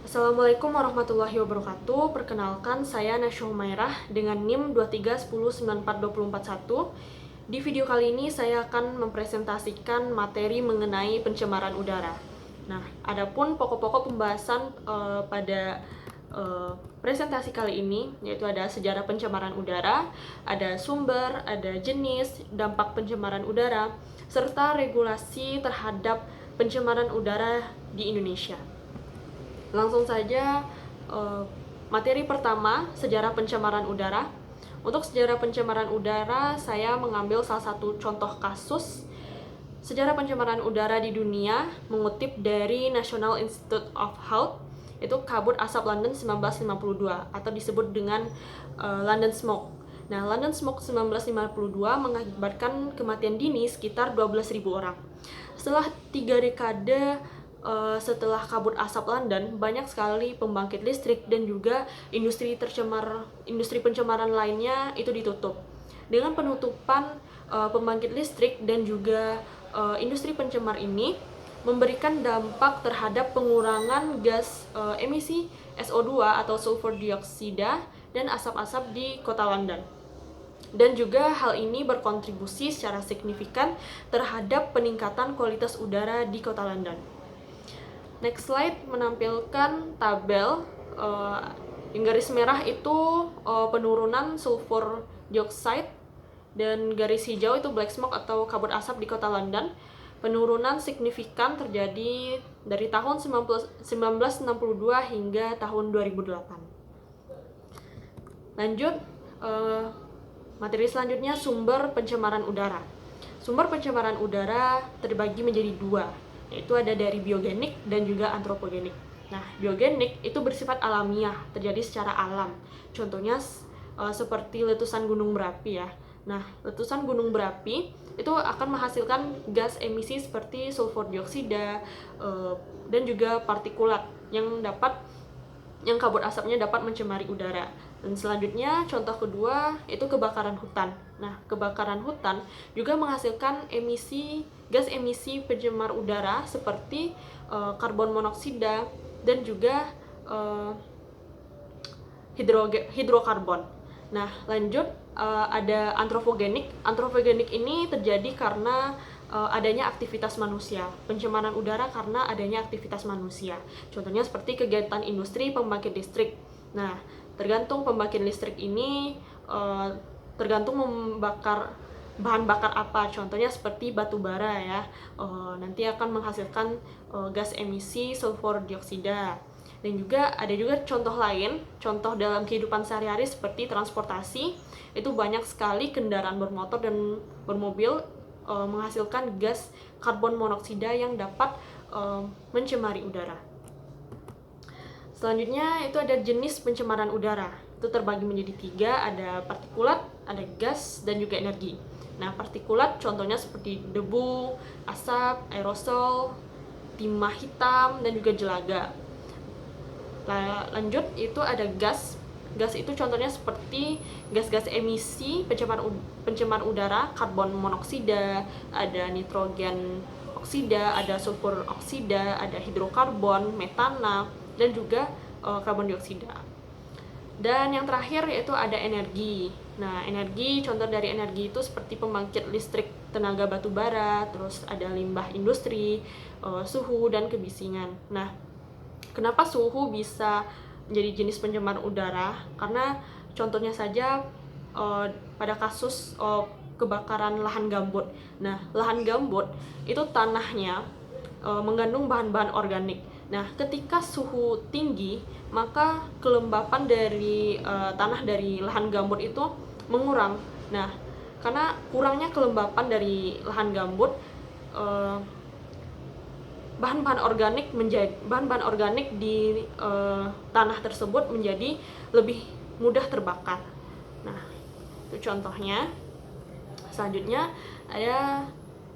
Assalamualaikum warahmatullahi wabarakatuh. Perkenalkan, saya Nasya Humairah dengan NIM 231094241. Di video kali ini saya akan mempresentasikan materi mengenai pencemaran udara. Nah, adapun pokok-pokok pembahasan pada presentasi kali ini yaitu ada sejarah pencemaran udara, ada sumber, ada jenis, dampak pencemaran udara, serta regulasi terhadap pencemaran udara di Indonesia. Langsung saja, materi pertama, sejarah pencemaran udara. Untuk sejarah pencemaran udara, saya mengambil salah satu contoh kasus sejarah pencemaran udara di dunia, mengutip dari National Institute of Health, itu kabut asap London 1952 atau disebut dengan London Smoke. Nah, London Smoke 1952 mengakibatkan kematian dini sekitar 12.000 orang. Setelah 3 dekade setelah kabut asap London, banyak sekali pembangkit listrik dan juga industri pencemaran lainnya itu ditutup. Dengan penutupan pembangkit listrik dan juga industri pencemar ini memberikan dampak terhadap pengurangan gas emisi SO2 atau sulfur dioksida dan asap-asap di kota London. Dan juga hal ini berkontribusi secara signifikan terhadap peningkatan kualitas udara di kota London. Next slide menampilkan tabel yang garis merah itu penurunan sulfur dioxide dan garis hijau itu black smoke atau kabut asap di kota London. Penurunan signifikan terjadi dari tahun 1962 hingga tahun 2008. Lanjut, materi selanjutnya sumber pencemaran udara. Sumber pencemaran udara terbagi menjadi dua, yaitu ada dari biogenik dan juga antropogenik. Nah, biogenik itu bersifat alamiah, terjadi secara alam. Contohnya seperti letusan gunung berapi ya. Nah, letusan gunung berapi itu akan menghasilkan gas emisi seperti sulfur dioksida dan juga partikulat yang kabut asapnya dapat mencemari udara. Dan selanjutnya contoh kedua itu kebakaran hutan. Nah, kebakaran hutan juga menghasilkan gas emisi pencemar udara seperti karbon monoksida dan juga hidrokarbon. Nah, lanjut ada antropogenik. Antropogenik ini terjadi karena adanya aktivitas manusia. Pencemaran udara karena adanya aktivitas manusia. Contohnya seperti kegiatan industri pembangkit listrik. Nah, tergantung pembangkit listrik ini tergantung membakar bahan bakar apa. Contohnya seperti batu bara ya. Nanti akan menghasilkan gas emisi sulfur dioksida. Dan juga ada juga contoh lain, contoh dalam kehidupan sehari-hari seperti transportasi. Itu banyak sekali kendaraan bermotor dan bermobil menghasilkan gas karbon monoksida yang dapat mencemari udara. Selanjutnya itu ada jenis pencemaran udara. Itu terbagi menjadi 3, ada partikulat, ada gas, dan juga energi. Nah, partikulat contohnya seperti debu, asap, aerosol, timah hitam, dan juga jelaga. Lanjut itu ada gas. Gas itu contohnya seperti gas-gas emisi pencemar udara, karbon monoksida, ada nitrogen oksida, ada sulfur oksida, ada hidrokarbon, metana, dan juga karbon dioksida. Dan yang terakhir yaitu ada energi. Nah, energi, contoh dari energi itu seperti pembangkit listrik tenaga batu bara, terus ada limbah industri, suhu, dan kebisingan. Nah, kenapa suhu bisa menjadi jenis pencemar udara? Karena contohnya saja pada kasus kebakaran lahan gambut. Nah, lahan gambut itu tanahnya mengandung bahan-bahan organik. Nah, ketika suhu tinggi, maka kelembapan dari tanah dari lahan gambut itu mengurang. Nah, karena kurangnya kelembapan dari lahan gambut, bahan-bahan organik di tanah tersebut menjadi lebih mudah terbakar. Nah, itu contohnya. Selanjutnya ada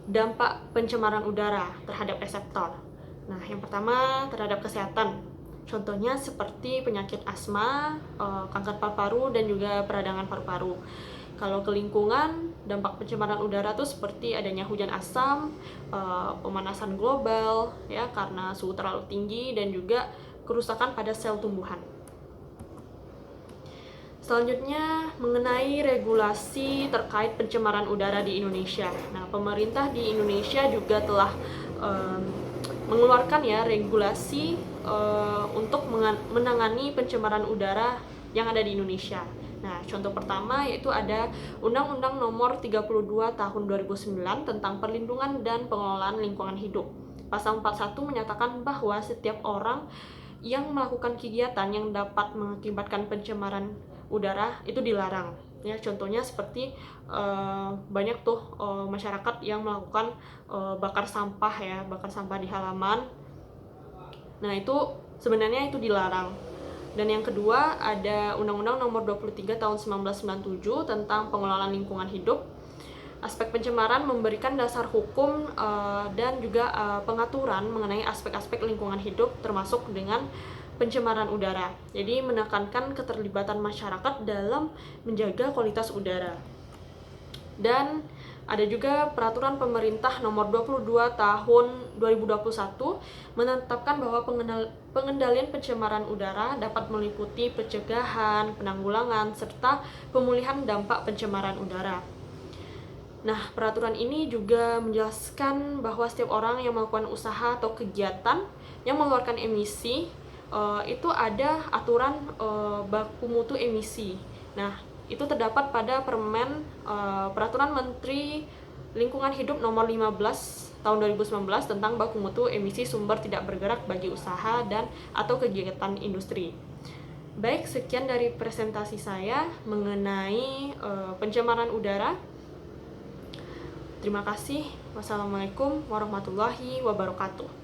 dampak pencemaran udara terhadap reseptor. Nah, yang pertama terhadap kesehatan. Contohnya seperti penyakit asma, kanker paru-paru, dan juga peradangan paru-paru. Kalau ke lingkungan, dampak pencemaran udara itu seperti adanya hujan asam, pemanasan global ya karena suhu terlalu tinggi, dan juga kerusakan pada sel tumbuhan. Selanjutnya, mengenai regulasi terkait pencemaran udara di Indonesia. Nah, pemerintah di Indonesia juga telah mengeluarkan ya regulasi untuk menangani pencemaran udara yang ada di Indonesia. Nah, contoh pertama yaitu ada Undang-Undang Nomor 32 Tahun 2009 tentang Perlindungan dan Pengelolaan Lingkungan Hidup. Pasal 41 menyatakan bahwa setiap orang yang melakukan kegiatan yang dapat mengakibatkan pencemaran udara itu dilarang. Ya, contohnya seperti banyak tuh masyarakat yang melakukan bakar sampah di halaman. Nah, itu sebenarnya itu dilarang. Dan yang kedua ada Undang-Undang Nomor 23 Tahun 1997 tentang Pengelolaan Lingkungan Hidup. Aspek pencemaran memberikan dasar hukum dan juga pengaturan mengenai aspek-aspek lingkungan hidup termasuk dengan pencemaran udara. Jadi menekankan keterlibatan masyarakat dalam menjaga kualitas udara. Dan ada juga peraturan pemerintah nomor 22 tahun 2021 menetapkan bahwa pengendalian pencemaran udara dapat meliputi pencegahan, penanggulangan, serta pemulihan dampak pencemaran udara. Nah, peraturan ini juga menjelaskan bahwa setiap orang yang melakukan usaha atau kegiatan yang mengeluarkan emisi itu ada aturan baku mutu emisi. Nah, itu terdapat pada Peraturan Menteri Lingkungan Hidup Nomor 15 Tahun 2019 tentang baku mutu emisi sumber tidak bergerak bagi usaha dan atau kegiatan industri. Baik, sekian dari presentasi saya mengenai pencemaran udara. Terima kasih. Wassalamualaikum warahmatullahi wabarakatuh.